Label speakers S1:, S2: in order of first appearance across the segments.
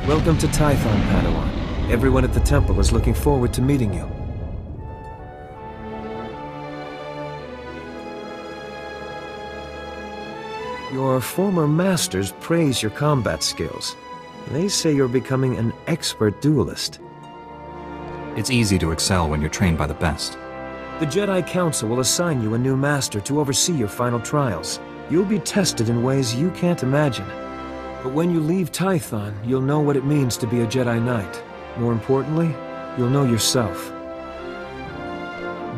S1: Welcome to Tython, Padawan. Everyone at the temple is looking forward to meeting you. Your former masters praise your combat skills. They say you're becoming an expert duelist.
S2: It's easy to excel when you're trained by the best.
S1: The Jedi Council will assign you a new master to oversee your final trials. You'll be tested in ways you can't imagine. But when you leave Tython, you'll know what it means to be a Jedi Knight. More importantly, you'll know yourself.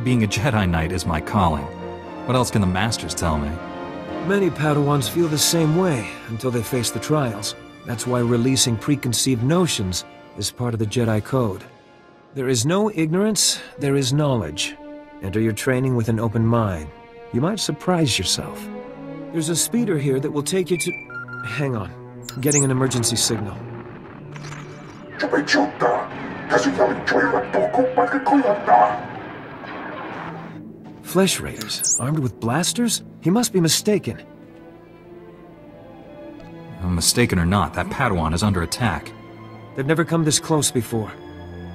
S2: Being a Jedi Knight is my calling. What else can the Masters tell me?
S1: Many Padawans feel the same way until they face the trials. That's why releasing preconceived notions is part of the Jedi Code. There is no ignorance, there is knowledge. Enter your training with an open mind. You might surprise yourself. There's a speeder here that will take you to... Hang on. Getting an emergency signal. Flesh Raiders, armed with blasters? He must be mistaken.
S2: Mistaken or not, that Padawan is under attack.
S1: They've never come this close before.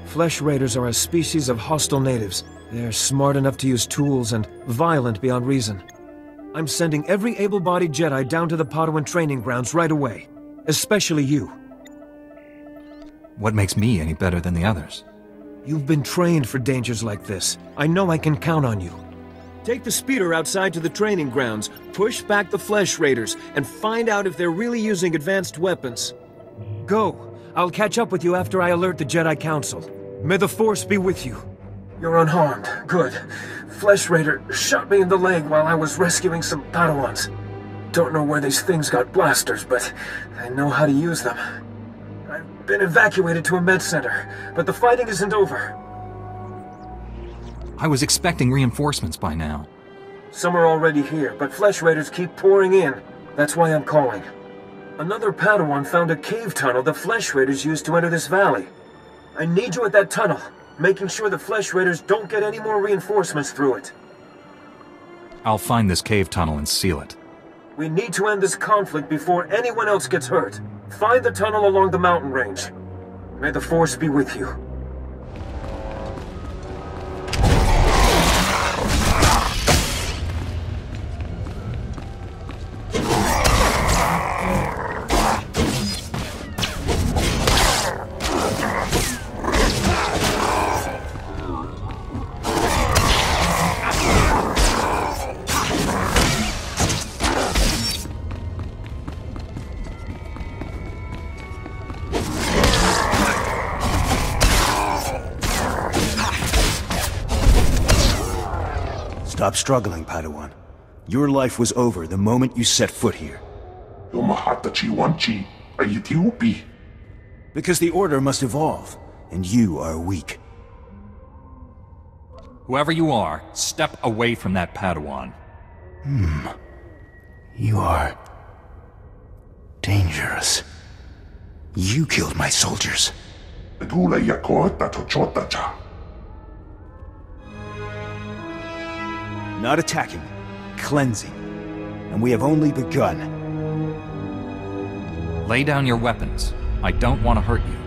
S1: Flesh Raiders are a species of hostile natives. They're smart enough to use tools and violent beyond reason. I'm sending every able-bodied Jedi down to the Padawan training grounds right away. Especially you.
S2: What makes me any better than the others?
S1: You've been trained for dangers like this. I know I can count on you. Take the speeder outside to the training grounds, push back the Flesh Raiders, and find out if they're really using advanced weapons. Go. I'll catch up with you after I alert the Jedi Council. May the Force be with you. You're unharmed. Good. Flesh Raider shot me in the leg while I was rescuing some Padawans. Don't know where these things got blasters, but I know how to use them. I've been evacuated to a med center, but the fighting isn't over.
S2: I was expecting reinforcements by now.
S1: Some are already here, but Flesh Raiders keep pouring in. That's why I'm calling. Another Padawan found a cave tunnel the Flesh Raiders used to enter this valley. I need you at that tunnel, making sure the Flesh Raiders don't get any more reinforcements through it.
S2: I'll find this cave tunnel and seal it.
S1: We need to end this conflict before anyone else gets hurt. Find the tunnel along the mountain range. May the Force be with you.
S3: Stop struggling, Padawan. Your life was over the moment you set foot here. Because the Order must evolve, and you are weak.
S2: Whoever you are, step away from that Padawan.
S3: You are... dangerous. You killed my soldiers. Not attacking, cleansing. And we have only begun.
S2: Lay down your weapons. I don't want to hurt you.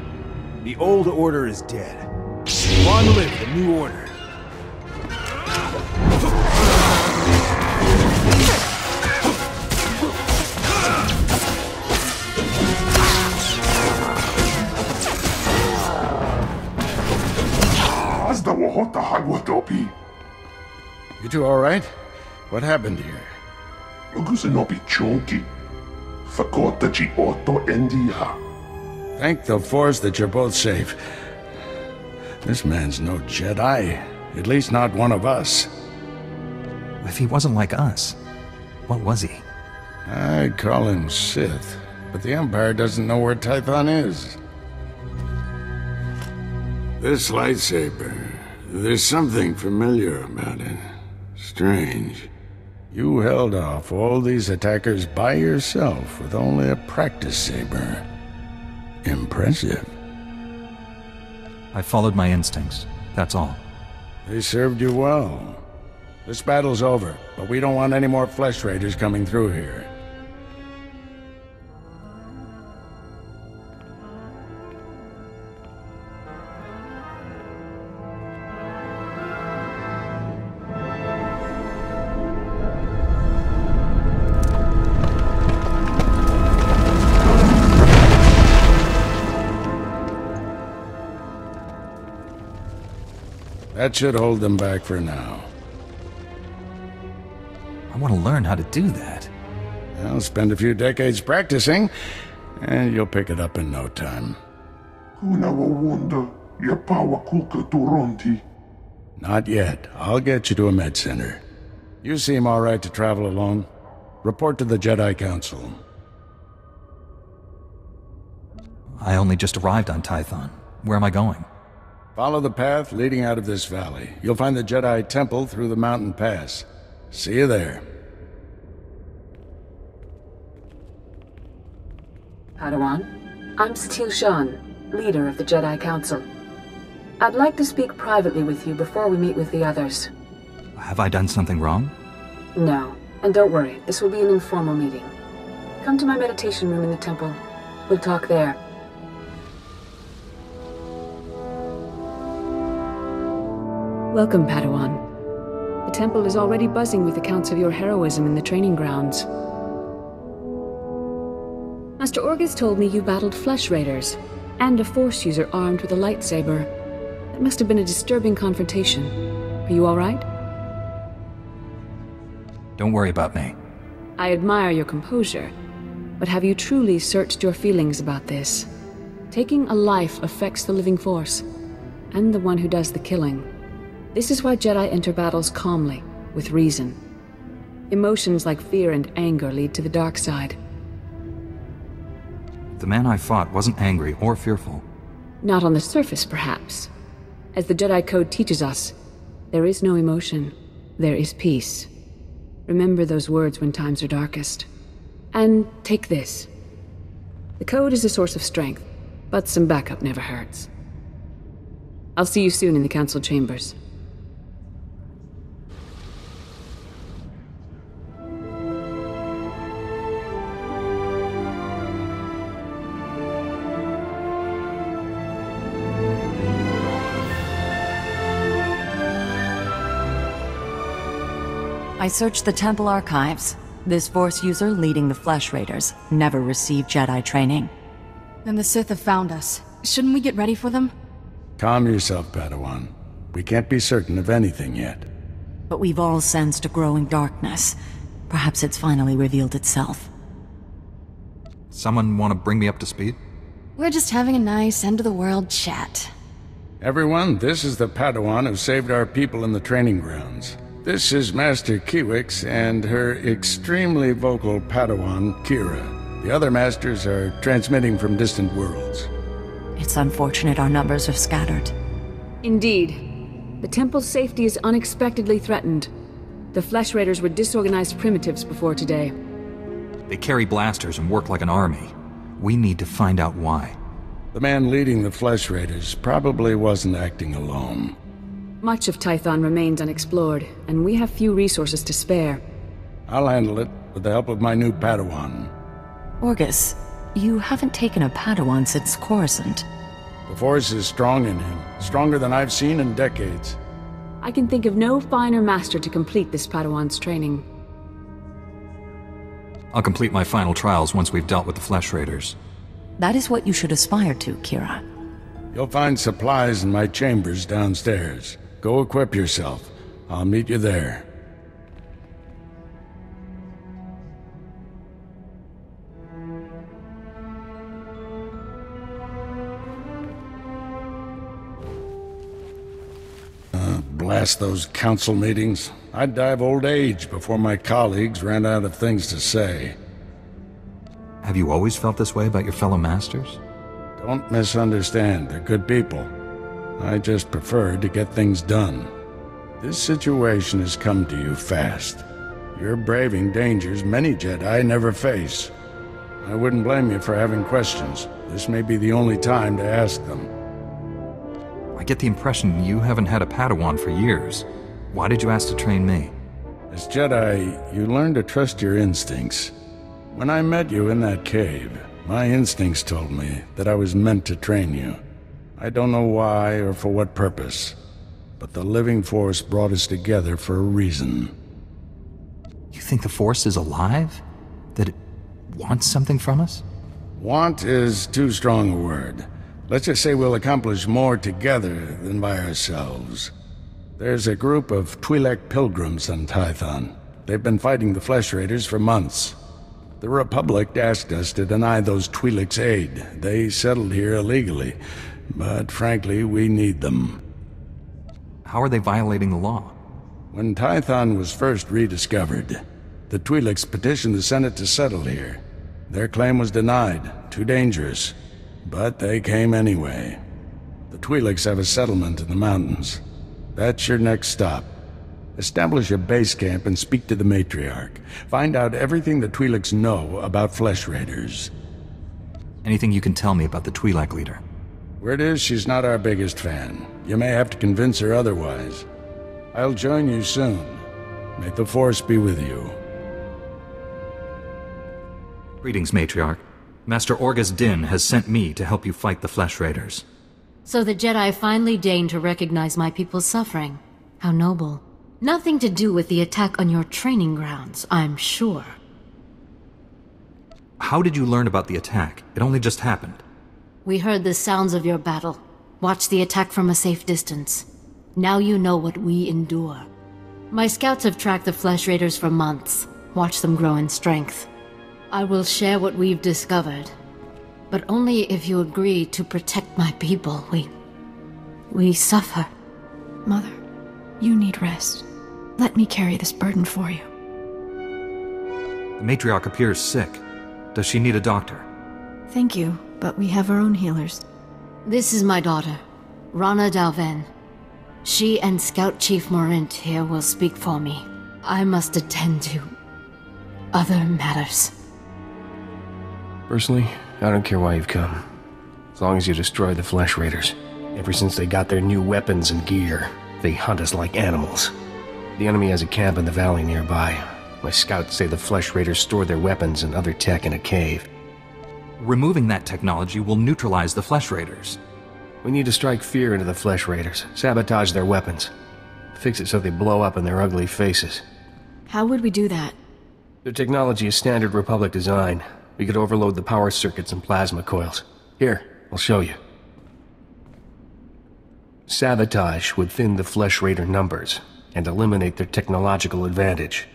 S3: The old order is dead. Long live the new order.
S4: You two all right? What happened here? Thank the Force that you're both safe. This man's no Jedi. At least not one of us.
S2: If he wasn't like us, what was he?
S4: I'd call him Sith, but the Empire doesn't know where Tython is. This lightsaber, there's something familiar about it. Strange. You held off all these attackers by yourself with only a practice saber. Impressive.
S2: I followed my instincts, that's all.
S4: They served you well. This battle's over, but we don't want any more Flesh Raiders coming through here. That should hold them back for now.
S2: I want to learn how to do that.
S4: I'll spend a few decades practicing, and you'll pick it up in no time. Not yet. I'll get you to a med center. You seem all right to travel alone. Report to the Jedi Council.
S2: I only just arrived on Tython. Where am I going?
S4: Follow the path leading out of this valley. You'll find the Jedi Temple through the mountain pass. See you there.
S5: Padawan, I'm Steel Shan, leader of the Jedi Council. I'd like to speak privately with you before we meet with the others.
S2: Have I done something wrong?
S5: No, and don't worry, this will be an informal meeting. Come to my meditation room in the temple. We'll talk there. Welcome, Padawan. The temple is already buzzing with accounts of your heroism in the training grounds. Master Orgus told me you battled flesh raiders, and a Force user armed with a lightsaber. That must have been a disturbing confrontation. Are you all right?
S2: Don't worry about me.
S5: I admire your composure, but have you truly searched your feelings about this? Taking a life affects the living Force, and the one who does the killing. This is why Jedi enter battles calmly, with reason. Emotions like fear and anger lead to the dark side.
S2: The man I fought wasn't angry or fearful.
S5: Not on the surface, perhaps. As the Jedi Code teaches us, there is no emotion, there is peace. Remember those words when times are darkest. And take this. The Code is a source of strength, but some backup never hurts. I'll see you soon in the Council chambers.
S6: I searched the temple archives. This Force user leading the Flesh Raiders never received Jedi training.
S7: Then the Sith have found us. Shouldn't we get ready for them?
S4: Calm yourself, Padawan. We can't be certain of anything yet.
S6: But we've all sensed a growing darkness. Perhaps it's finally revealed itself.
S2: Someone want to bring me up to speed?
S7: We're just having a nice end-of-the-world chat.
S4: Everyone, this is the Padawan who saved our people in the training grounds. This is Master Kiwix and her extremely vocal Padawan, Kira. The other masters are transmitting from distant worlds.
S6: It's unfortunate our numbers are scattered.
S5: Indeed. The temple's safety is unexpectedly threatened. The Flesh Raiders were disorganized primitives before today.
S2: They carry blasters and work like an army. We need to find out why.
S4: The man leading the Flesh Raiders probably wasn't acting alone.
S5: Much of Tython remains unexplored, and we have few resources to spare.
S4: I'll handle it with the help of my new Padawan.
S6: Orgus, you haven't taken a Padawan since Coruscant.
S4: The Force is strong in him, stronger than I've seen in decades.
S5: I can think of no finer master to complete this Padawan's training.
S2: I'll complete my final trials once we've dealt with the Flesh Raiders.
S6: That is what you should aspire to, Kira.
S4: You'll find supplies in my chambers downstairs. Go equip yourself. I'll meet you there. Blast those council meetings. I'd die of old age before my colleagues ran out of things to say.
S2: Have you always felt this way about your fellow masters?
S4: Don't misunderstand. They're good people. I just prefer to get things done. This situation has come to you fast. You're braving dangers many Jedi never face. I wouldn't blame you for having questions. This may be the only time to ask them.
S2: I get the impression you haven't had a Padawan for years. Why did you ask to train me?
S4: As Jedi, you learn to trust your instincts. When I met you in that cave, my instincts told me that I was meant to train you. I don't know why or for what purpose, but the living Force brought us together for a reason.
S2: You think the Force is alive? That it wants something from us?
S4: Want is too strong a word. Let's just say we'll accomplish more together than by ourselves. There's a group of Twi'lek pilgrims on Tython. They've been fighting the Flesh Raiders for months. The Republic asked us to deny those Twi'lek's aid. They settled here illegally, but frankly, we need them.
S2: How are they violating the law?
S4: When Tython was first rediscovered, the Twi'leks petitioned the Senate to settle here. Their claim was denied, too dangerous, but they came anyway. The Twi'leks have a settlement in the mountains. That's your next stop. Establish a base camp and speak to the matriarch. Find out everything the Twi'leks know about Flesh Raiders.
S2: Anything you can tell me about the Twi'lek leader?
S4: Word is she's not our biggest fan. You may have to convince her otherwise. I'll join you soon. May the Force be with you.
S2: Greetings, Matriarch. Master Orgus Din has sent me to help you fight the Flesh Raiders.
S8: So the Jedi finally deigned to recognize my people's suffering. How noble. Nothing to do with the attack on your training grounds, I'm sure.
S2: How did you learn about the attack? It only just happened.
S8: We heard the sounds of your battle. Watched the attack from a safe distance. Now you know what we endure. My scouts have tracked the Flesh Raiders for months. Watched them grow in strength. I will share what we've discovered. But only if you agree to protect my people. We suffer.
S7: Mother, you need rest. Let me carry this burden for you.
S2: The Matriarch appears sick. Does she need a doctor?
S7: Thank you, but we have our own healers.
S8: This is my daughter, Rana Tao'Ven. She and Scout Chief Morint here will speak for me. I must attend to other matters.
S9: Personally, I don't care why you've come. As long as you destroy the Flesh Raiders. Ever since they got their new weapons and gear, they hunt us like animals. The enemy has a camp in the valley nearby. My scouts say the Flesh Raiders store their weapons and other tech in a cave.
S2: Removing that technology will neutralize the Flesh Raiders.
S9: We need to strike fear into the Flesh Raiders, sabotage their weapons. Fix it so they blow up in their ugly faces.
S7: How would we do that?
S9: Their technology is standard Republic design. We could overload the power circuits and plasma coils. Here, I'll show you. Sabotage would thin the Flesh Raider numbers and eliminate their technological advantage.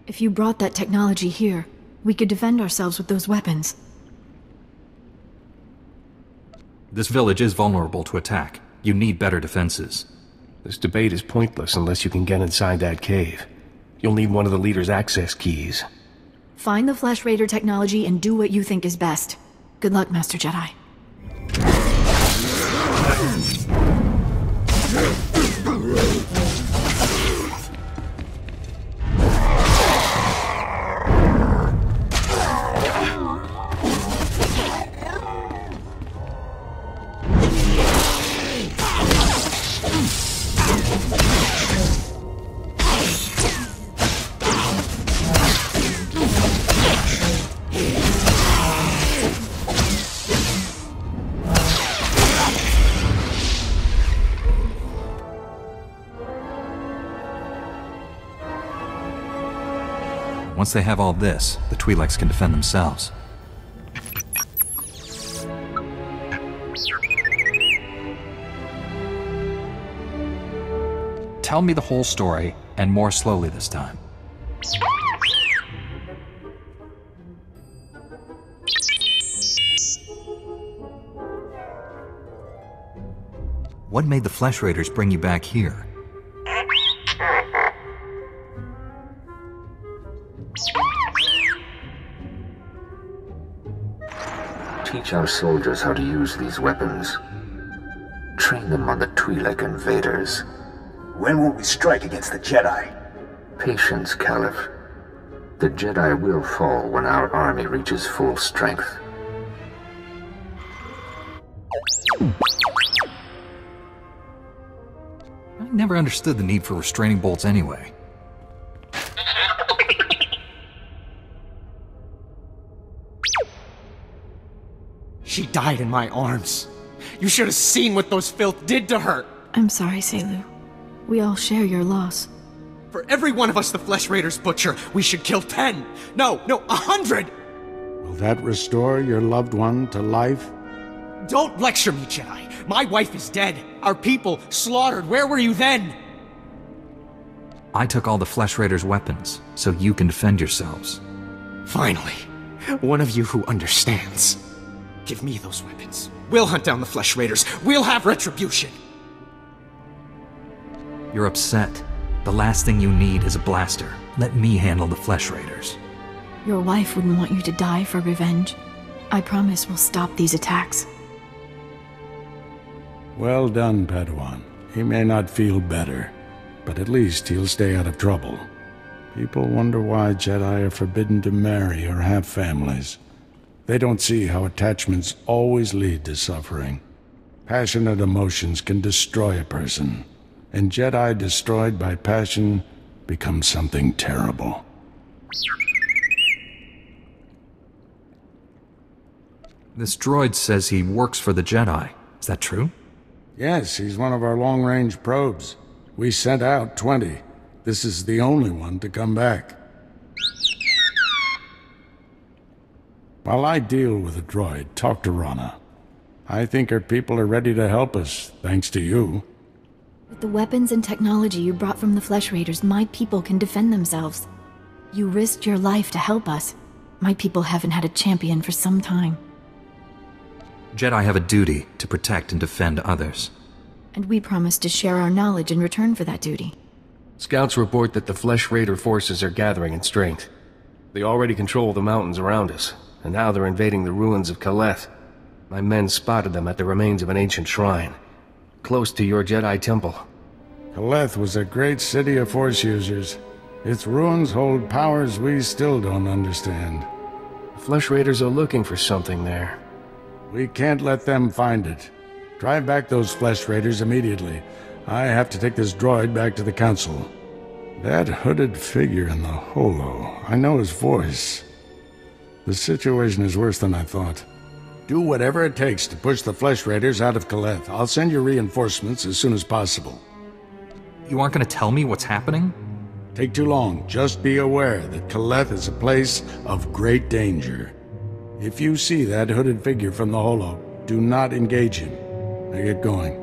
S7: If you brought that technology here, we could defend ourselves with those weapons.
S2: This village is vulnerable to attack. You need better defenses.
S9: This debate is pointless unless you can get inside that cave. You'll need one of the leader's access keys.
S7: Find the Flesh Raider technology and do what you think is best. Good luck, Master Jedi.
S2: Once they have all this, the Twi'leks can defend themselves. Tell me the whole story, and more slowly this time. What made the Flesh Raiders bring you back here?
S10: Teach our soldiers how to use these weapons. Train them on the Twi'lek invaders.
S3: When will we strike against the Jedi?
S10: Patience, Caliph. The Jedi will fall when our army reaches full strength.
S2: I never understood the need for restraining bolts anyway.
S11: She died in my arms. You should have seen what those filth did to her.
S7: I'm sorry, Selu. We all share your loss.
S11: For every one of us the Flesh Raiders butcher, we should kill 10. No, 100!
S4: Will that restore your loved one to life?
S11: Don't lecture me, Jedi. My wife is dead. Our people slaughtered. Where were you then?
S2: I took all the Flesh Raiders' weapons, so you can defend yourselves.
S11: Finally, one of you who understands. Give me those weapons. We'll hunt down the Flesh Raiders. We'll have retribution.
S2: You're upset. The last thing you need is a blaster. Let me handle the Flesh Raiders.
S7: Your wife wouldn't want you to die for revenge. I promise we'll stop these attacks.
S4: Well done, Padawan. He may not feel better, but at least he'll stay out of trouble. People wonder why Jedi are forbidden to marry or have families. They don't see how attachments always lead to suffering. Passionate emotions can destroy a person, and Jedi destroyed by passion become something terrible.
S2: This droid says he works for the Jedi. Is that true?
S4: Yes, he's one of our long-range probes. We sent out 20. This is the only one to come back. While I deal with the droid, talk to Rana. I think her people are ready to help us, thanks to you.
S7: With the weapons and technology you brought from the Flesh Raiders, my people can defend themselves. You risked your life to help us. My people haven't had a champion for some time.
S2: Jedi have a duty to protect and defend others.
S7: And we promise to share our knowledge in return for that duty.
S9: Scouts report that the Flesh Raider forces are gathering in strength. They already control the mountains around us, and now they're invading the ruins of Kaleth. My men spotted them at the remains of an ancient shrine, close to your Jedi temple.
S4: Kaleth was a great city of Force users. Its ruins hold powers we still don't understand.
S9: The Flesh Raiders are looking for something there.
S4: We can't let them find it. Drive back those Flesh Raiders immediately. I have to take this droid back to the Council. That hooded figure in the holo, I know his voice. The situation is worse than I thought. Do whatever it takes to push the Flesh Raiders out of Kaleth. I'll send you reinforcements as soon as possible.
S2: You aren't going to tell me what's happening?
S4: Take too long. Just be aware that Kaleth is a place of great danger. If you see that hooded figure from the holo, do not engage him. Now get going.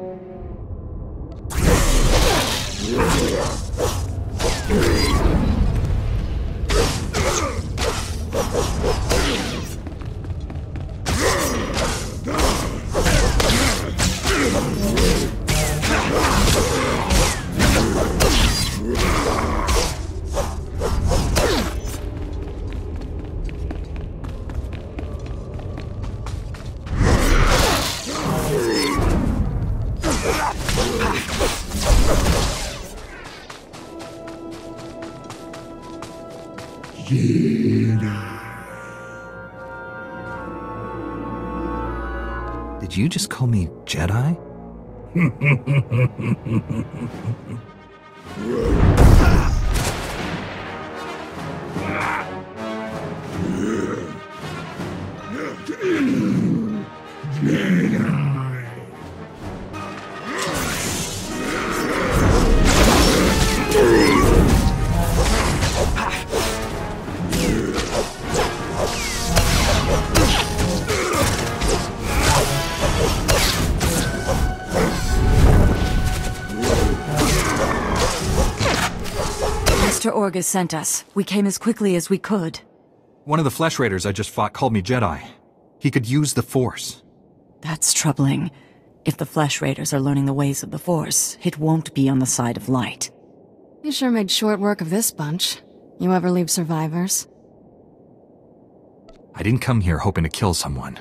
S2: Did you just call me Jedi?
S6: Master Orgus sent us. We came as quickly as we could.
S2: One of the Flesh Raiders I just fought called me Jedi. He could use the Force.
S6: That's troubling. If the Flesh Raiders are learning the ways of the Force, it won't be on the side of light.
S12: You sure made short work of this bunch. You ever leave survivors?
S2: I didn't come here hoping to kill someone.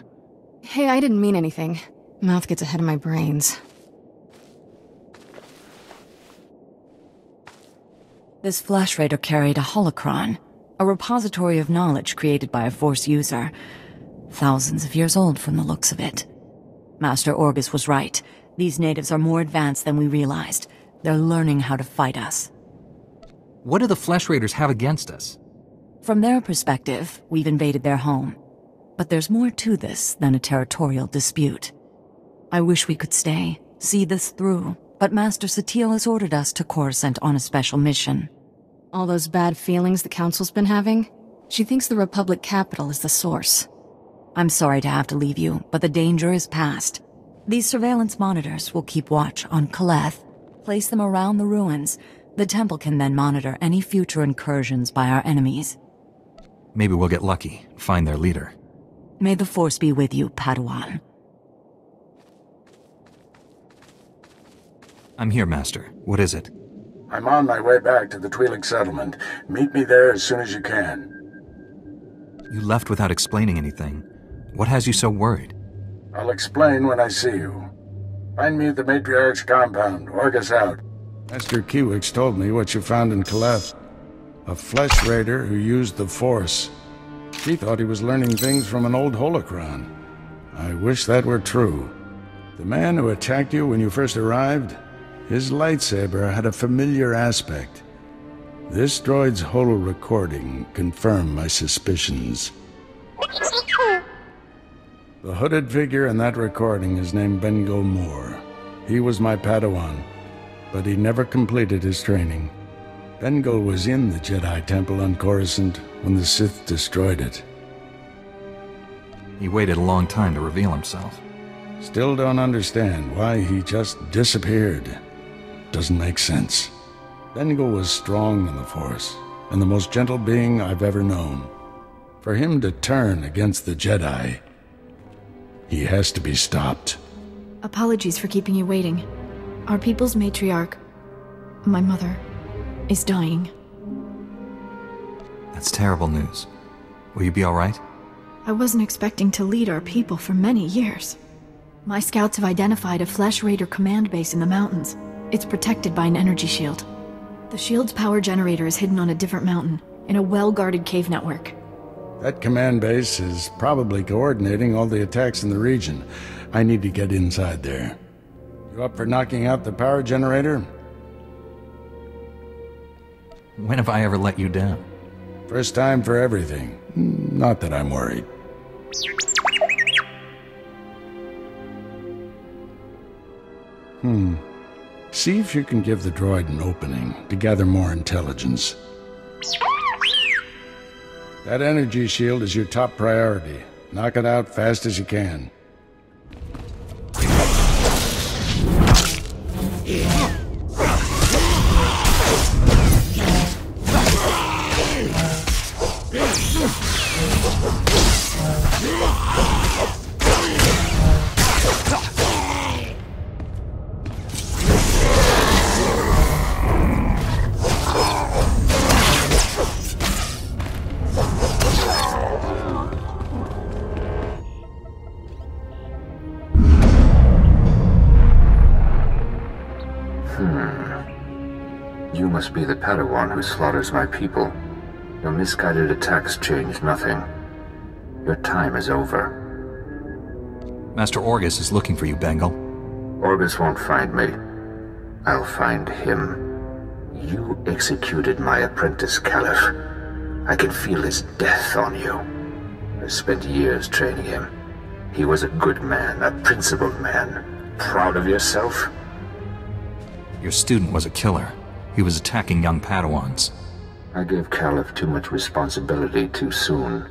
S12: Hey, I didn't mean anything. Mouth gets ahead of my brains.
S6: This Flesh Raider carried a holocron, a repository of knowledge created by a Force user. Thousands of years old from the looks of it. Master Orgus was right. These natives are more advanced than we realized. They're learning how to fight us.
S2: What do the Flesh Raiders have against us?
S6: From their perspective, we've invaded their home. But there's more to this than a territorial dispute. I wish we could stay, see this through, but Master SWTOR has ordered us to Coruscant on a special mission.
S12: All those bad feelings the Council's been having? She thinks the Republic capital is the source.
S6: I'm sorry to have to leave you, but the danger is past. These surveillance monitors will keep watch on Kaleth, place them around the ruins, The temple can then monitor any future incursions by our enemies.
S2: Maybe we'll get lucky, find their leader.
S6: May the Force be with you, Padawan.
S2: I'm here, Master. What is it?
S4: I'm on my way back to the Twi'lek settlement. Meet me there as soon as you can.
S2: You left without explaining anything. What has you so worried?
S4: I'll explain when I see you. Find me at the Matriarch's compound. Orgus out. Master Kiwix told me what you found in Caliph. A flesh raider who used the Force. She thought he was learning things from an old holocron. I wish that were true. The man who attacked you when you first arrived, his lightsaber had a familiar aspect. This droid's holo recording confirmed my suspicions. The hooded figure in that recording is named Bengo Moore. He was my Padawan, but he never completed his training. Bengal was in the Jedi Temple on Coruscant when the Sith destroyed it.
S2: He waited a long time to reveal himself.
S4: Still don't understand why he just disappeared. Doesn't make sense. Bengal was strong in the Force, and the most gentle being I've ever known. For him to turn against the Jedi, he has to be stopped.
S7: Apologies for keeping you waiting. Our people's matriarch, my mother, is dying.
S2: That's terrible news. Will you be all right?
S7: I wasn't expecting to lead our people for many years. My scouts have identified a Flesh Raider command base in the mountains. It's protected by an energy shield. The shield's power generator is hidden on a different mountain, in a well-guarded cave network.
S4: That command base is probably coordinating all the attacks in the region. I need to get inside there. You up for knocking out the power generator?
S2: When have I ever let you down?
S4: First time for everything. Not that I'm worried. See if you can give the droid an opening to gather more intelligence. That energy shield is your top priority. Knock it out fast as you can.
S10: You must be the Padawan who slaughters my people. Your misguided attacks change nothing. Your time is over.
S2: Master Orgus is looking for you, Bengal.
S10: Orgus won't find me. I'll find him. You executed my apprentice, Caliph. I can feel his death on you. I spent years training him. He was a good man, a principled man. Proud of yourself?
S2: Your student was a killer. He was attacking young Padawans.
S10: I gave Caliph too much responsibility too soon.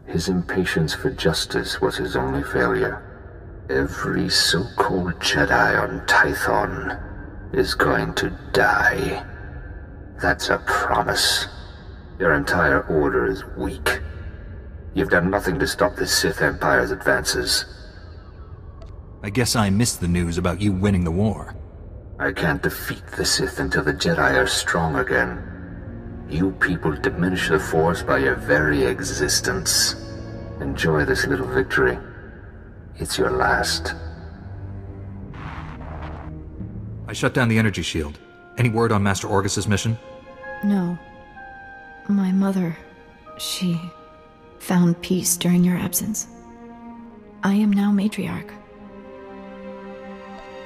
S10: His impatience for justice was his only failure. Every so-called Jedi on Tython is going to die. That's a promise. Your entire order is weak. You've done nothing to stop the Sith Empire's advances.
S2: I guess I missed the news about you winning the war.
S10: I can't defeat the Sith until the Jedi are strong again. You people diminish the Force by your very existence. Enjoy this little victory. It's your last.
S2: I shut down the energy shield. Any word on Master Orgus's mission?
S7: No. My mother, she found peace during your absence. I am now matriarch.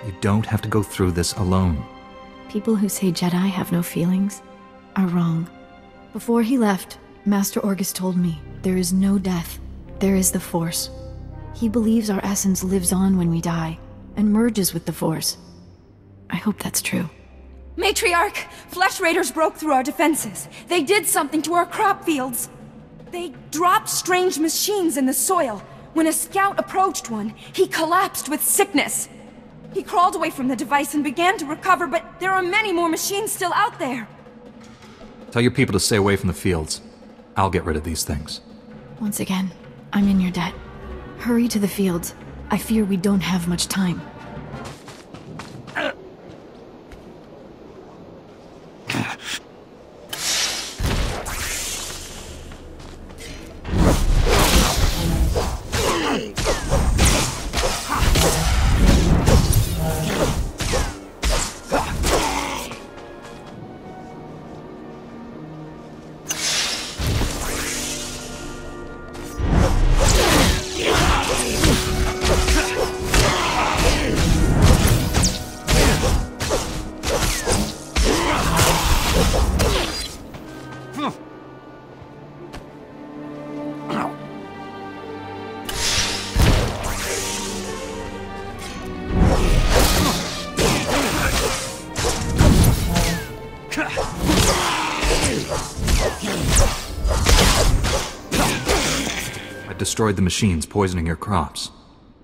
S2: You don't have to go through this alone.
S7: People who say Jedi have no feelings are wrong. Before he left, Master Orgus told me there is no death. There is the Force. He believes our essence lives on when we die and merges with the Force. I hope that's true.
S13: Matriarch! Flesh Raiders broke through our defenses. They did something to our crop fields. They dropped strange machines in the soil. When a scout approached one, he collapsed with sickness. He crawled away from the device and began to recover, but there are many more machines still out there.
S2: Tell your people to stay away from the fields. I'll get rid of these things.
S7: Once again, I'm in your debt. Hurry to the fields. I fear we don't have much time.
S2: Destroyed the machines, poisoning your crops.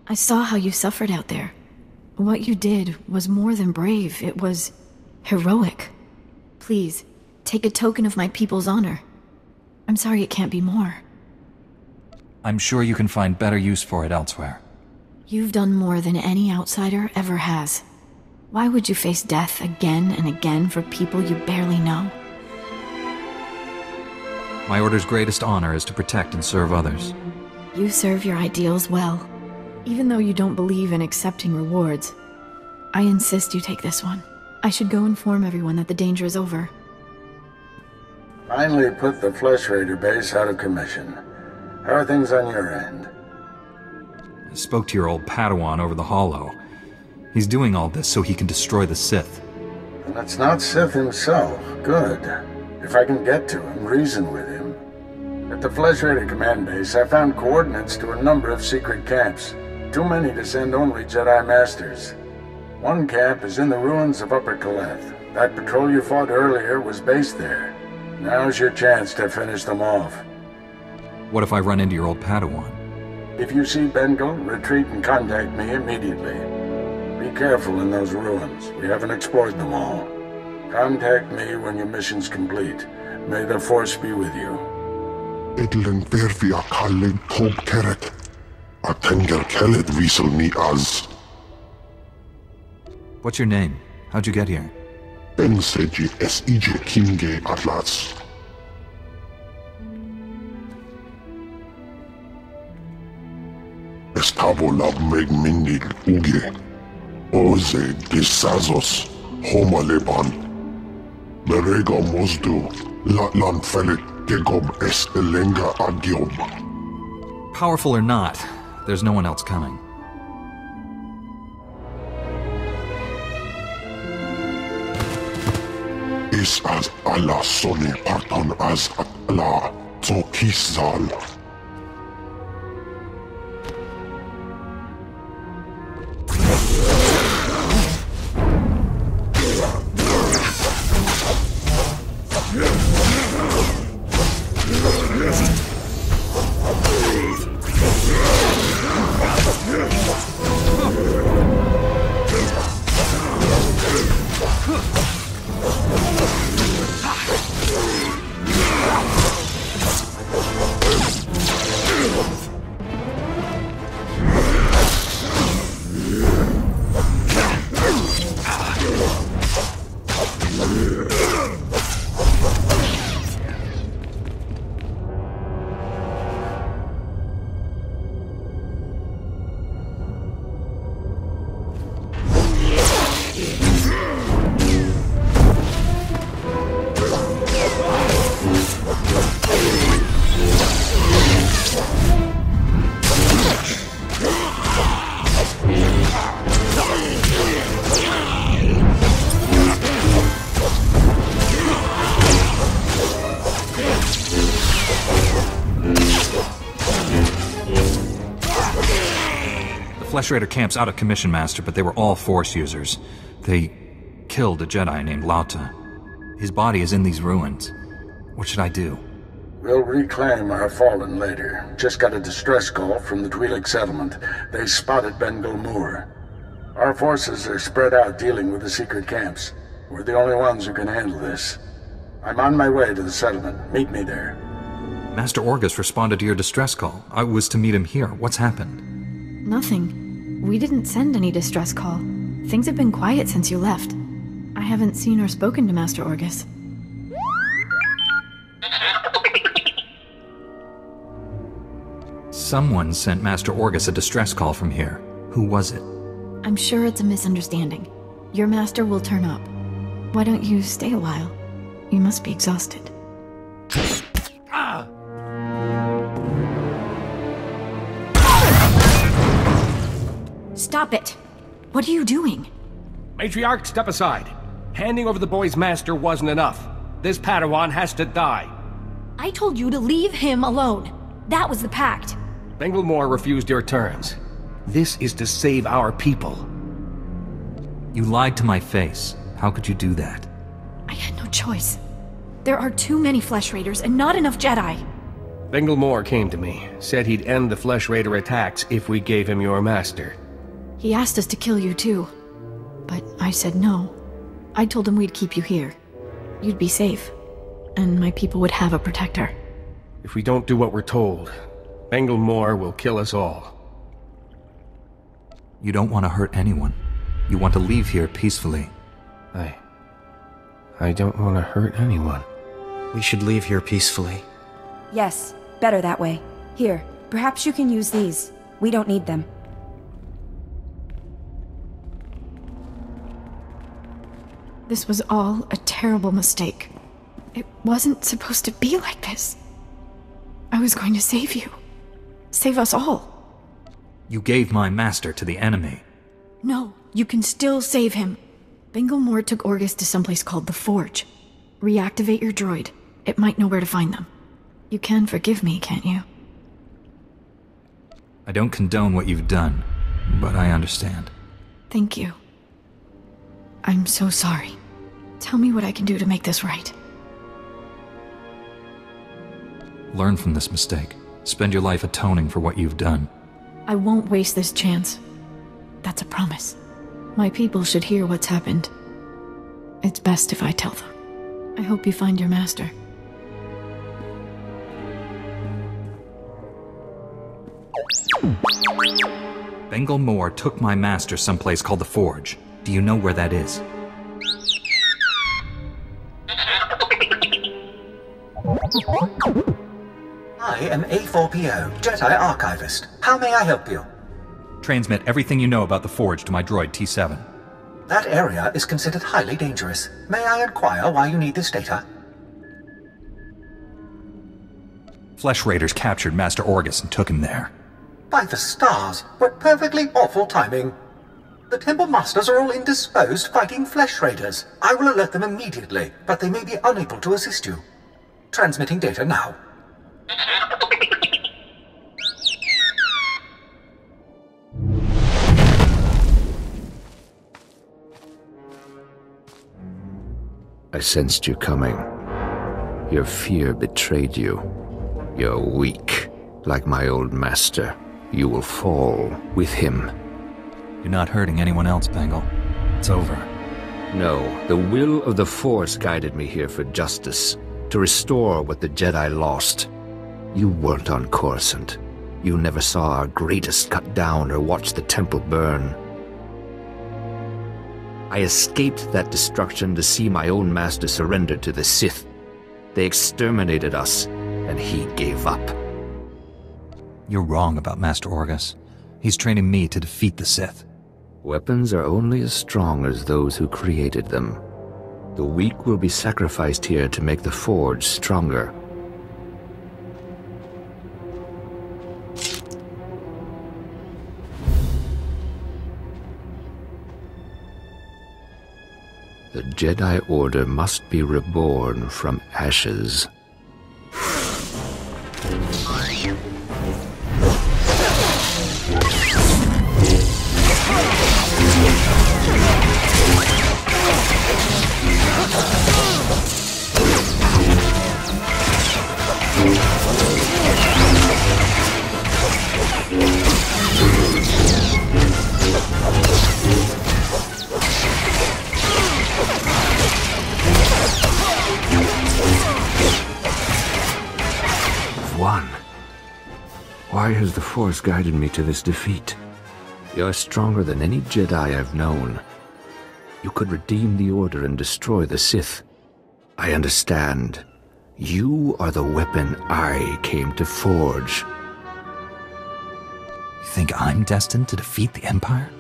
S7: I saw how you suffered out there. What you did was more than brave, it was heroic. Please, take a token of my people's honor. I'm sorry it can't be more.
S2: I'm sure you can find better use for it elsewhere.
S7: You've done more than any outsider ever has. Why would you face death again and again for people you barely know?
S2: My order's greatest honor is to protect and serve others.
S7: You serve your ideals well. Even though you don't believe in accepting rewards, I insist you take this one. I should go inform everyone that the danger is over.
S4: Finally put the Flesh Raider base out of commission. How are things on your end?
S2: I spoke to your old Padawan over the Hollow. He's doing all this so he can destroy the Sith.
S4: And it's not Sith himself. Good. If I can get to him, reason with him. At the Flesh Raider command base, I found coordinates to a number of secret camps. Too many to send only Jedi Masters. One camp is in the ruins of Upper Kaleth. That patrol you fought earlier was based there. Now's your chance to finish them off.
S2: What if I run into your old Padawan?
S4: If you see Bengal, retreat and contact me immediately. Be careful in those ruins. We haven't explored them all. Contact me when your mission's complete. May the Force be with you.
S14: Edlen verfia kalleg tog keret. Atenger kellet wiesel ni az.
S2: What's your name? How'd you get here?
S14: Benseji SEJ Kimge Atlas. Estabo lab meg mindig uge. Oze disazos. Homa leban. Merega mozdu. Latlan felit gegob es elenga agiob.
S2: Powerful or not, there's no one else coming.
S14: Is as Allah soni parton as Allah zokizal.
S2: Flesh Raider camp's out of commission, Master, but they were all Force users. They killed a Jedi named Lauta. His body is in these ruins. What should I do?
S4: We'll reclaim our fallen later. Just got a distress call from the Twi'lek settlement. They spotted Bengal Moor. Our forces are spread out dealing with the secret camps. We're the only ones who can handle this. I'm on my way to the settlement. Meet me there.
S2: Master Orgus responded to your distress call. I was to meet him here. What's happened?
S7: Nothing. We didn't send any distress call. Things have been quiet since you left. I haven't seen or spoken to Master Orgus.
S2: Someone sent Master Orgus a distress call from here. Who was it?
S7: I'm sure it's a misunderstanding. Your master will turn up. Why don't you stay a while? You must be exhausted. Stop it! What are you doing?
S9: Matriarch, step aside. Handing over the boy's master wasn't enough. This Padawan has to die.
S13: I told you to leave him alone. That was the pact.
S9: Bengilmore refused your terms. This is to save our people.
S2: You lied to my face. How could you do that?
S7: I had no choice. There are too many Flesh Raiders and not enough Jedi.
S9: Bengilmore came to me, said he'd end the Flesh Raider attacks if we gave him your master.
S7: He asked us to kill you too. But I said no. I told him we'd keep you here. You'd be safe. And my people would have a protector.
S9: If we don't do what we're told, Bengilmore will kill us all.
S2: You don't want to hurt anyone. You want to leave here peacefully.
S9: I don't want to hurt anyone.
S11: We should leave here peacefully.
S13: Yes, better that way. Here, perhaps you can use these. We don't need them.
S7: This was all a terrible mistake. It wasn't supposed to be like this. I was going to save you. Save us all.
S2: You gave my master to the enemy.
S7: No, you can still save him. Bengilmore took Orgus to someplace called the Forge. Reactivate your droid. It might know where to find them. You can forgive me, can't you?
S2: I don't condone what you've done, but I understand.
S7: Thank you. I'm so sorry. Tell me what I can do to make this right.
S2: Learn from this mistake. Spend your life atoning for what you've done.
S7: I won't waste this chance. That's a promise. My people should hear what's happened. It's best if I tell them. I hope you find your master.
S2: Bengilmore took my master someplace called the Forge. Do you know where that is?
S15: I am A4PO, Jedi Archivist. How may I help you?
S2: Transmit everything you know about the Forge to my droid T7.
S15: That area is considered highly dangerous. May I inquire why you need this data?
S2: Flesh Raiders captured Master Orgus and took him there.
S15: By the stars, what perfectly awful timing. The Temple Masters are all indisposed fighting Flesh Raiders. I will alert them immediately, but they may be unable to assist you. Transmitting data now.
S10: I sensed you coming. Your fear betrayed you. You're weak, like my old master. You will fall with him.
S2: You're not hurting anyone else, Bengal. It's over.
S10: No, the will of the Force guided me here for justice, to restore what the Jedi lost. You weren't on Coruscant. You never saw our greatest cut down or watched the temple burn. I escaped that destruction to see my own master surrender to the Sith. They exterminated us, and he gave up.
S2: You're wrong about Master Orgus. He's training me to defeat the Sith.
S10: Weapons are only as strong as those who created them. The weak will be sacrificed here to make the Forge stronger. The Jedi Order must be reborn from ashes. has the Force guided me to this defeat? You're stronger than any Jedi I've known. You could redeem the Order and destroy the Sith. I understand. You are the weapon I came to forge.
S2: You think I'm destined to defeat the Empire?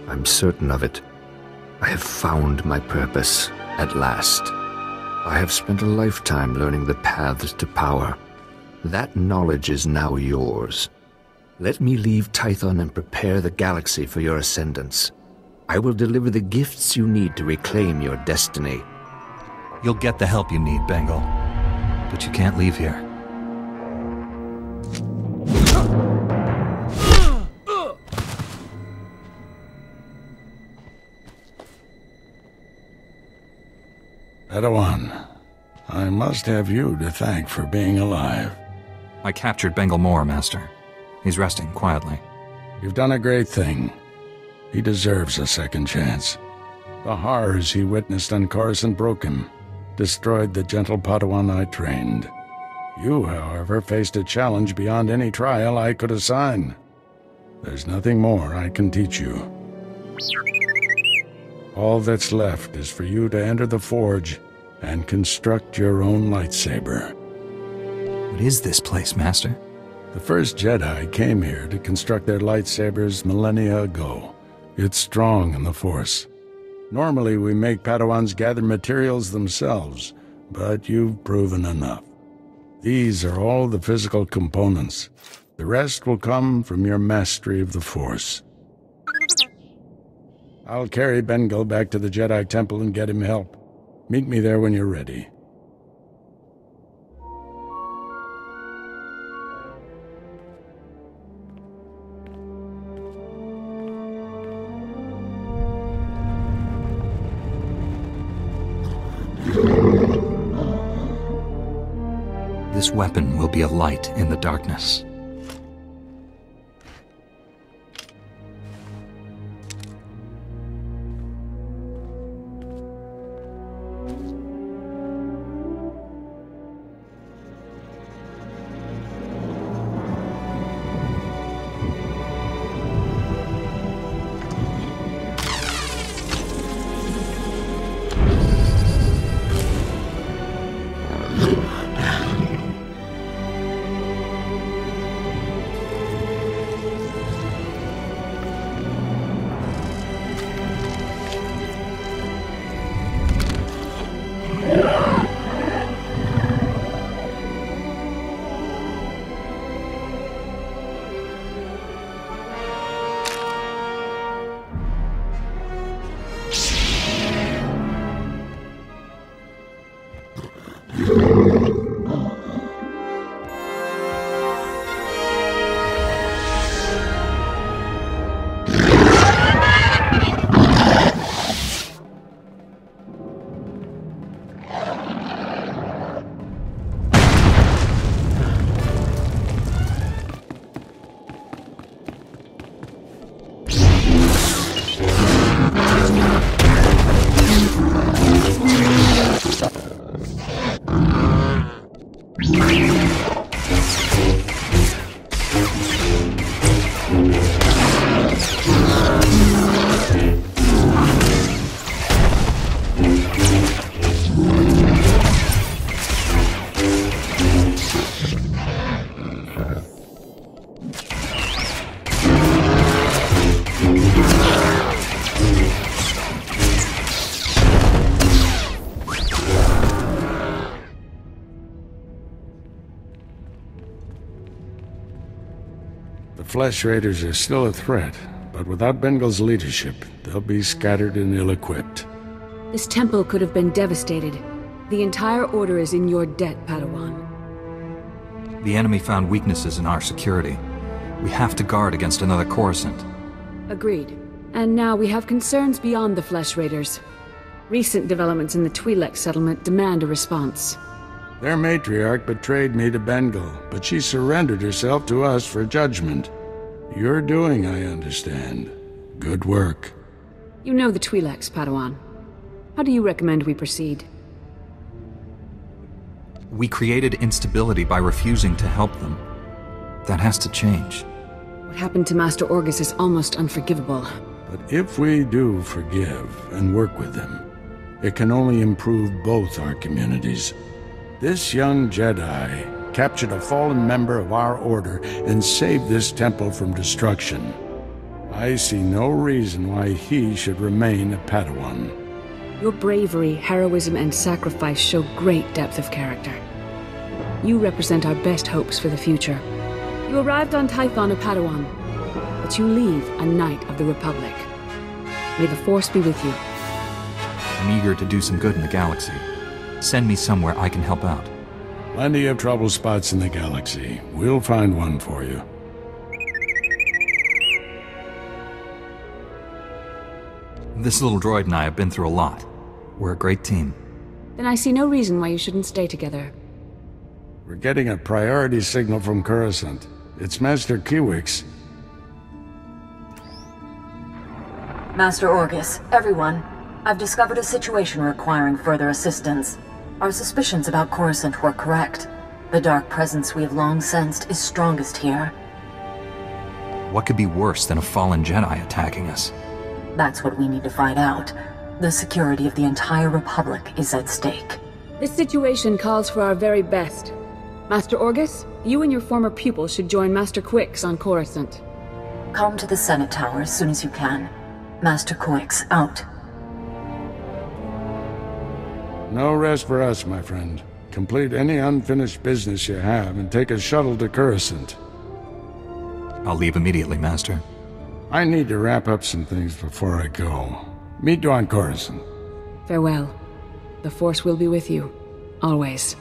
S10: I'm certain of it. I have found my purpose, at last. I have spent a lifetime learning the paths to power. That knowledge is now yours. Let me leave Tython and prepare the galaxy for your ascendance. I will deliver the gifts you need to reclaim your destiny.
S2: You'll get the help you need, Bengal. But you can't leave here.
S4: Padawan, I must have you to thank for being alive.
S2: I captured Bengal Moore, Master. He's resting quietly.
S4: You've done a great thing. He deserves a second chance. The horrors he witnessed on Coruscant broke him, destroyed the gentle Padawan I trained. You, however, faced a challenge beyond any trial I could assign. There's nothing more I can teach you. All that's left is for you to enter the Forge and construct your own lightsaber.
S2: What is this place, Master?
S4: The first Jedi came here to construct their lightsabers millennia ago. It's strong in the Force. Normally we make Padawans gather materials themselves, but you've proven enough. These are all the physical components. The rest will come from your mastery of the Force. I'll carry Bengal back to the Jedi Temple and get him help. Meet me there when you're ready.
S2: This weapon will be a light in the darkness.
S4: The Flesh Raiders are still a threat, but without Bengal's leadership, they'll be scattered and ill-equipped.
S5: This temple could have been devastated. The entire Order is in your debt, Padawan.
S2: The enemy found weaknesses in our security. We have to guard against another Coruscant.
S5: Agreed. And now we have concerns beyond the Flesh Raiders. Recent developments in the Twi'lek settlement demand a response.
S4: Their matriarch betrayed me to Bengal, but she surrendered herself to us for judgment. You're doing, I understand. Good work.
S5: You know the Twi'leks, Padawan. How do you recommend we proceed?
S2: We created instability by refusing to help them. That has to change.
S5: What happened to Master Orgus is almost unforgivable.
S4: But if we do forgive and work with them, it can only improve both our communities. This young Jedi captured a fallen member of our order and saved this temple from destruction. I see no reason why he should remain a Padawan.
S5: Your bravery, heroism, and sacrifice show great depth of character. You represent our best hopes for the future. You arrived on Tython a Padawan, but you leave a Knight of the Republic. May the Force be with you.
S2: I'm eager to do some good in the galaxy. Send me somewhere I can help out.
S4: Plenty of trouble spots in the galaxy. We'll find one for you.
S2: This little droid and I have been through a lot. We're a great team.
S5: Then I see no reason why you shouldn't stay together.
S4: We're getting a priority signal from Coruscant. It's Master Twi'lek.
S6: Master Orgus, everyone. I've discovered a situation requiring further assistance. Our suspicions about Coruscant were correct. The dark presence we have long sensed is strongest here.
S2: What could be worse than a fallen Jedi attacking us?
S6: That's what we need to find out. The security of the entire Republic is at stake.
S5: This situation calls for our very best. Master Orgus, you and your former pupil should join Master Twi'lek on Coruscant.
S6: Come to the Senate Tower as soon as you can. Master Twi'lek, out.
S4: No rest for us, my friend. Complete any unfinished business you have and take a shuttle to Coruscant.
S2: I'll leave immediately, Master.
S4: I need to wrap up some things before I go. Meet you on Coruscant.
S5: Farewell. The Force will be with you. Always.